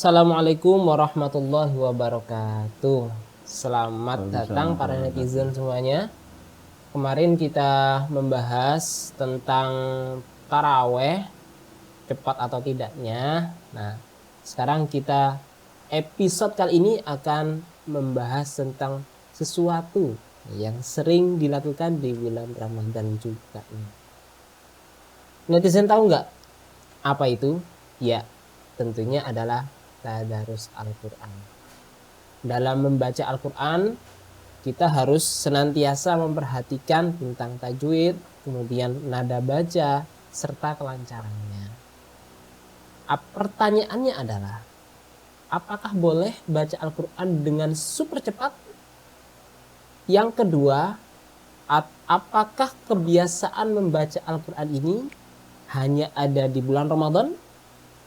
Assalamualaikum warahmatullahi wabarakatuh. Selamat datang para netizen semuanya. Kemarin kita membahas tentang taraweh, cepat atau tidaknya. Nah, sekarang kita episode kali ini akan membahas tentang sesuatu yang sering dilakukan di bulan Ramadan juga. Netizen tahu nggak apa itu? Ya, tentunya adalah tadarus Al-Quran. Dalam membaca Al-Quran, kita harus senantiasa memperhatikan tentang tajwid, kemudian nada baca, serta kelancarannya. Pertanyaannya adalah, apakah boleh baca Al-Quran dengan super cepat? Yang kedua, apakah kebiasaan membaca Al-Quran ini hanya ada di bulan Ramadan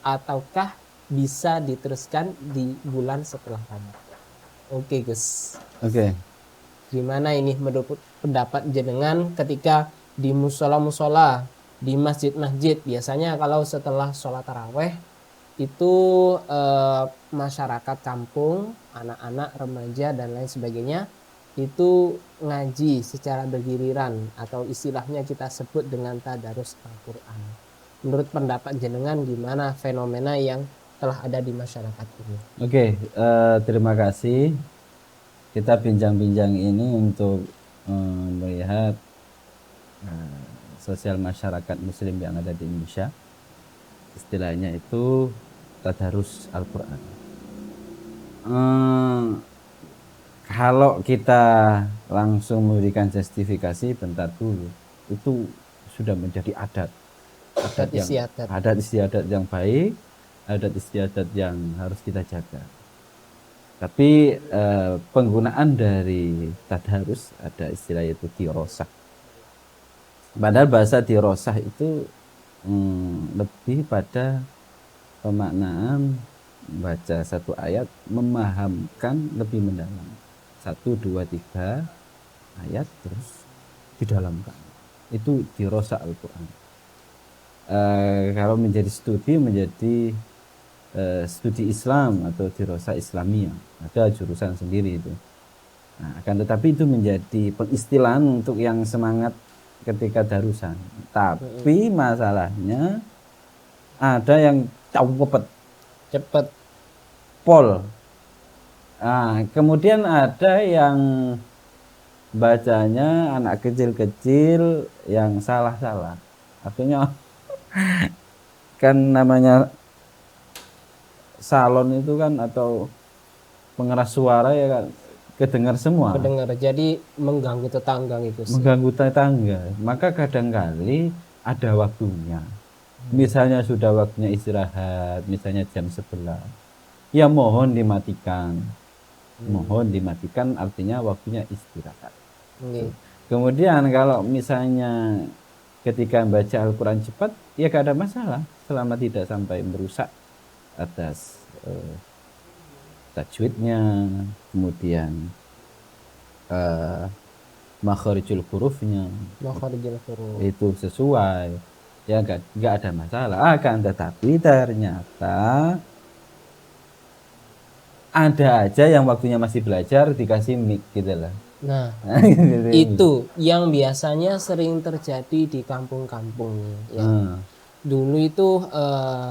ataukah bisa diteruskan di bulan setelah Ramadan? Oke, Gus. Oke. Gimana ini menurut pendapat jenengan ketika di musola-musola, di masjid-masjid, biasanya kalau setelah sholat taraweh itu masyarakat kampung, anak-anak, remaja dan lain sebagainya itu ngaji secara bergiliran atau istilahnya kita sebut dengan tadarus Al-Quran. Menurut pendapat jenengan gimana fenomena yang telah ada di masyarakat ini? Oke, terima kasih. Kita bincang-bincang ini untuk melihat sosial masyarakat Muslim yang ada di Indonesia. Istilahnya itu tadarus Al-Quran. Kalau kita langsung memberikan justifikasi, bentar dulu, itu sudah menjadi adat istiadat yang baik, adat istiadat yang harus kita jaga. Tapi penggunaan dari tadarus ada istilah itu dirosah. Padahal bahasa dirosah itu lebih pada pemaknaan baca satu ayat, memahamkan lebih mendalam. 1, 2, 3 ayat terus didalamkan. Itu dirosah Al-Quran. Kalau menjadi studi menjadi studi Islam atau dirosah Islamiyah, ada jurusan sendiri itu. Nah, akan tetapi itu menjadi pengistilahan untuk yang semangat ketika darusan. Tapi masalahnya ada yang cepet pol. Nah, kemudian ada yang bacanya anak kecil-kecil yang salah-salah. Artinya kan namanya salon itu kan atau pengeras suara ya kan kedengar semua. Kedengar, jadi mengganggu tetangga gitu. Mengganggu tetangga. Maka kadang-kali ada waktunya. Misalnya sudah waktunya istirahat, misalnya jam 11. Ya mohon dimatikan. Mohon dimatikan artinya waktunya istirahat. Kemudian kalau misalnya ketika baca Al-Quran cepat, ya gak ada masalah selama tidak sampai merusak atas tajwidnya, kemudian makharijul hurufnya itu sesuai, ya gak ada masalah. Akan tetapi ternyata ada aja yang waktunya masih belajar dikasih mic gitu lah. Nah, itu yang biasanya sering terjadi di kampung-kampung ya. Dulu itu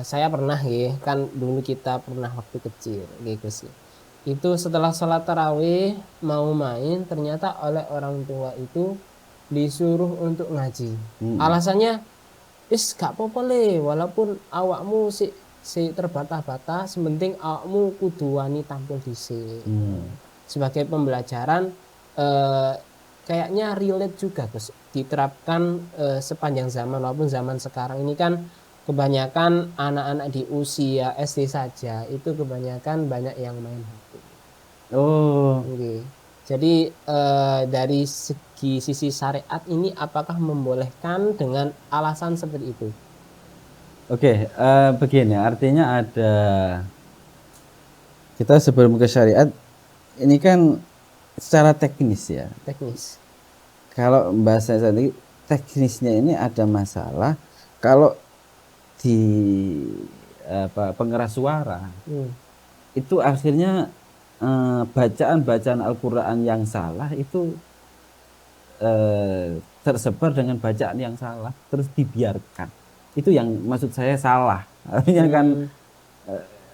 saya pernah ya, kan dulu kita pernah waktu kecil gitu sih. Itu setelah sholat tarawih mau main, ternyata oleh orang tua itu disuruh untuk ngaji. Alasannya, gak apa-apa le, walaupun awakmu si terbata-bata, sementing awakmu kudu wani tampil dhisik. Sebagai pembelajaran kayaknya relate juga Gus, diterapkan sepanjang zaman, walaupun zaman sekarang ini kan kebanyakan anak-anak di usia SD saja itu kebanyakan banyak yang main HP. Jadi dari sisi syariat ini apakah membolehkan dengan alasan seperti itu? Begini, artinya ada, kita sebelum ke syariat ini kan secara teknis ya. Teknis. Kalau bahasa tadi teknisnya ini ada masalah kalau di pengeras suara itu akhirnya bacaan-bacaan Al-Quran yang salah itu tersebar dengan bacaan yang salah terus dibiarkan. Itu yang maksud saya salah. Artinya kan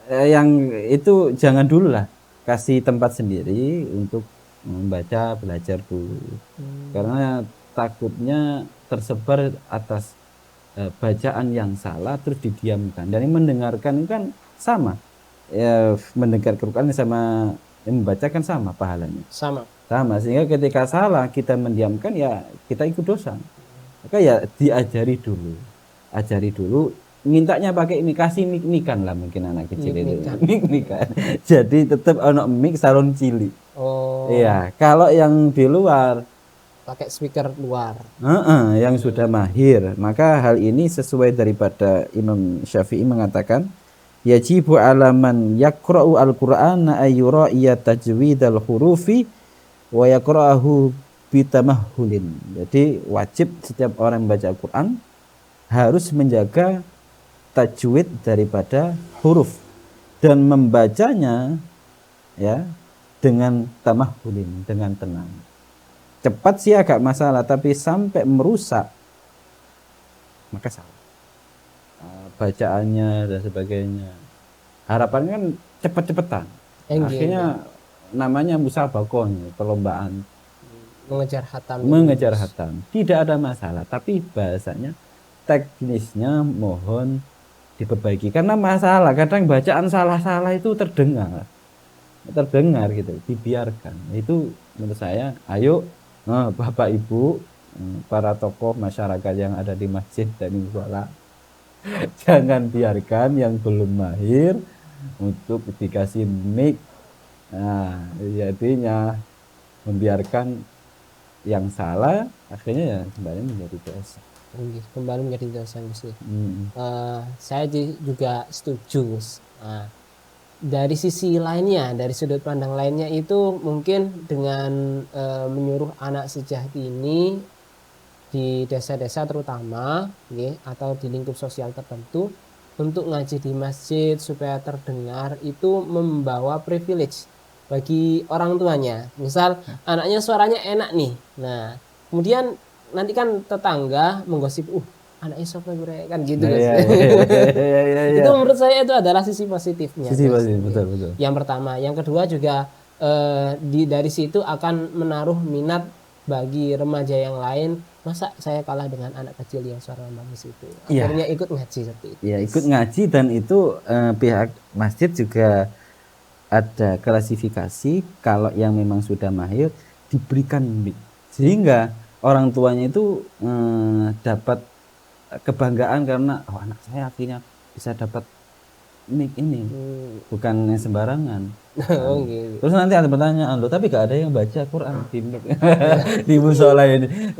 yang itu jangan dulu lah, kasih tempat sendiri untuk membaca, belajar dulu. Karena takutnya tersebar atas bacaan yang salah terus didiamkan. Dan yang mendengarkan kan sama. Ya, mendengar Quran sama membaca kan sama pahalanya. Sama. Sehingga ketika salah kita mendiamkan ya kita ikut dosa. Maka ya diajari dulu. Ajari dulu, mintanya pakai mik, kasih mik-mikan lah mungkin anak kecil itu. Mik-mikan. Jadi tetap ono mik salon cilik. Oh. Iya, kalau yang di luar pakai speaker luar. Yang sudah mahir, maka hal ini sesuai daripada Imam Syafi'i mengatakan yajibu alaman yaqra'u al-Qur'ana ayyura'iya tajwidal hurufi wa yaqra'ahu bitamahhulin. Jadi wajib setiap orang membaca Al-Qur'an harus menjaga tajwid daripada huruf dan membacanya ya dengan tamahhulin, dengan tenang. Cepat sih agak masalah, tapi sampai merusak maka salah bacaannya dan sebagainya. Harapannya kan cepet-cepetan. Akhirnya namanya musabaqah, perlombaan mengejar hatam. Tidak ada masalah, tapi bahasanya teknisnya mohon diperbaiki karena masalah kadang bacaan salah-salah itu terdengar gitu, dibiarkan. Itu menurut saya ayo Bapak Ibu, para tokoh masyarakat yang ada di masjid dan musola, jangan biarkan yang belum mahir untuk dikasih mic. Nah, jadinya membiarkan yang salah akhirnya ya kembali menjadi dosa. Kembali menjadi dosa sih. Saya juga setuju. Dari sisi lainnya, dari sudut pandang lainnya itu mungkin dengan menyuruh anak sejati ini di desa-desa terutama atau di lingkup sosial tertentu untuk ngaji di masjid supaya terdengar itu membawa privilege bagi orang tuanya. Misal anaknya suaranya enak nih, nah kemudian nanti kan tetangga menggosip anaknya siapa kan gitu itu menurut saya itu adalah sisi positifnya. Betul. Yang pertama, yang kedua juga dari situ akan menaruh minat bagi remaja yang lain. Masa saya kalah dengan anak kecil yang suara bagus itu? Akhirnya ikut ngaji seperti itu. Ya, ikut ngaji, dan itu pihak masjid juga ada klasifikasi. Kalau yang memang sudah mahir diberikan mic, sehingga orang tuanya itu dapat kebanggaan karena anak saya akhirnya bisa dapat mic ini, bukan sembarangan. Gitu. Terus nanti ada pertanyaan, loh tapi gak ada yang baca Quran di mic di musola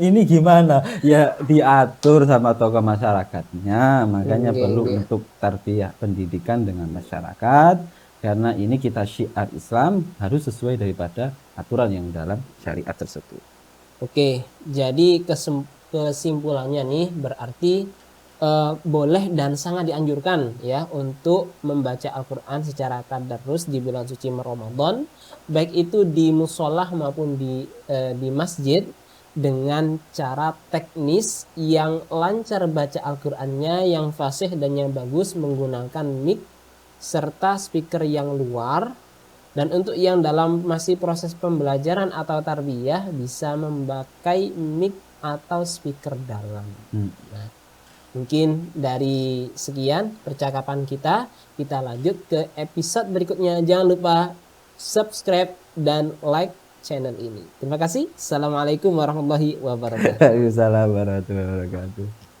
ini gimana? Ya diatur sama tokoh masyarakatnya, makanya perlu untuk tarbiyah pendidikan dengan masyarakat, karena ini kita syiar Islam harus sesuai daripada aturan yang dalam syariat tersebut. Oke, jadi kesimpulannya nih berarti boleh dan sangat dianjurkan ya untuk membaca Al-Quran secara tadarus di bulan suci Ramadan, baik itu di musolah maupun di masjid, dengan cara teknis yang lancar baca Al-Qurannya, yang fasih dan yang bagus, menggunakan mic serta speaker yang luar. Dan untuk yang dalam masih proses pembelajaran atau tarbiyah bisa memakai mic atau speaker dalam. Nah, mungkin dari sekian percakapan kita lanjut ke episode berikutnya. Jangan lupa subscribe dan like channel ini. Terima kasih. Assalamualaikum warahmatullahi wabarakatuh. Waalaikumsalam warahmatullahi wabarakatuh.